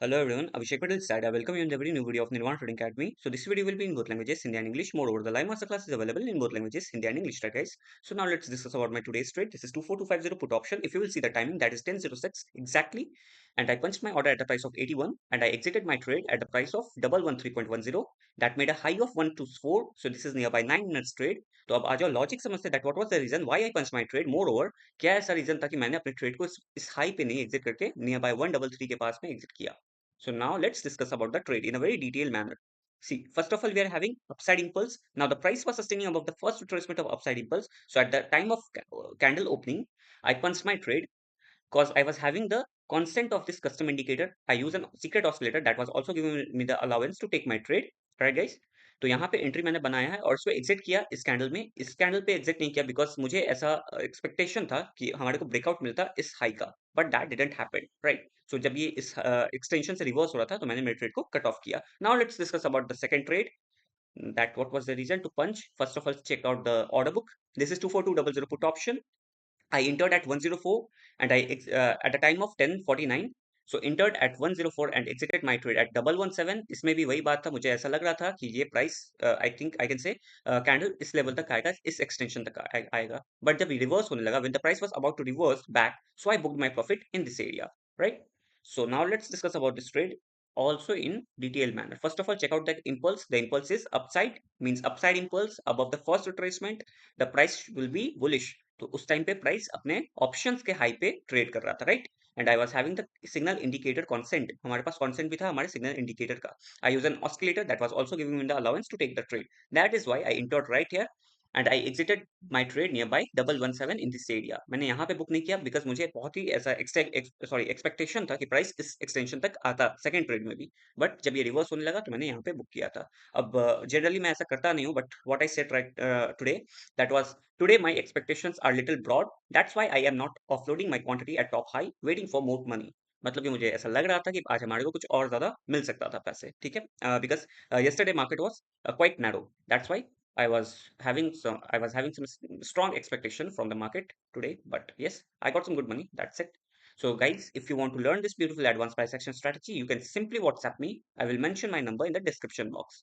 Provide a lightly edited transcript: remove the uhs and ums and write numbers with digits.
Hello everyone, Abhishek Patel side. I welcome you in the very new video of Nirvana Trading Academy. So this video will be in both languages, Hindi and English. Moreover, the live masterclass is available in both languages, Hindi and English, right guys? So now let's discuss about my today's trade. This is 24250 put option. If you will see the timing, that is 10:06 exactly. And I punched my order at the price of 81 and I exited my trade at the price of 113.10. That made a high of 124. So this is nearby 9 minutes trade. तो अब आ जाओ logic समझते that what was the reason why I punch my trade moreover क्या ऐसा reason था कि मैंने अपने ट्रेड को इस हाई पे नहीं एग्जिट करके नियर बाय 133 के पास में एग्जिट किया. So now let's discuss about the trade in a very detailed manner. See, first of all, we are having upside impulse. Now the price was sustaining above the first retracement of upside impulse. So at the time of candle opening, I punched my trade because I was having the constant of this custom indicator. I use a secret oscillator that was also giving me the allowance to take my trade. Right guys? तो यहाँ पे entry मैंने बनाया है और उसको exit किया इस कैंडल पे एग्जिट नहीं किया बिकॉज मुझे ऐसा एक्सपेक्टेशन था कि हमारे को ब्रेकआउट मिलता इस हाई का but that didn't happen right. So जब ये इस एक्सटेंशन से रिवर्स हो रहा था तो मैंने मेरे ट्रेड को कट ऑफ किया. Now let's discuss about the second trade. That what was the reason to punch? First of all, check out the order book. This is 24200 put option. I entered at 104 and at the time of 10:49. So entered at 104 and exited my trade at 117. इसमें भी वही बात था, मुझे ऐसा लग रहा था कि ये price I think I can say candle इस लेवल तक आएगा, इस एक्सटेंशन तक आएगा. बट जब रिवर्स होने लगा, when the price was about to reverse back, so I booked my profit in this area, right? So now let's discuss about this trade also in detailed manner. First of all, check out that impulse. The impulse is upside, means upside impulse above the first retracement. The price will be bullish. तो उस time पे price अपने options के high पे trade कर रहा था right. And I was having the signal indicator consent. हमारे पास कॉन्सेंट भी था हमारे सिग्नल इंडिकेटर का. I use an oscillator that was also giving me the allowance to take the trade. That is why I entered right here and I exited my trade near by 117 in this area. मैंने यहाँ पे book नहीं किया because मुझे बहुत ही ऐसा expectation था कि प्राइस इस एक्सटेंशन तक आता सेकंड ट्रेड में भी. बट जब ये रिवर्स होने लगा तो मैंने यहाँ पे बुक किया था. अब जनरली मैं ऐसा करता नहीं हूँ but what I said right today that was today my expectations are little broad. That's why I am not offloading my quantity at top high, waiting for more money. मतलब कि मुझे ऐसा लग रहा था कि आज हमारे को कुछ और ज्यादा मिल सकता था पैसे. ठीक है, because yesterday market was quite narrow. That's why I was having some strong expectation from the market today. But yes, I got some good money. That's it. So guys, if you want to learn this beautiful advanced price action strategy, you can simply WhatsApp me. I will mention my number in the description box.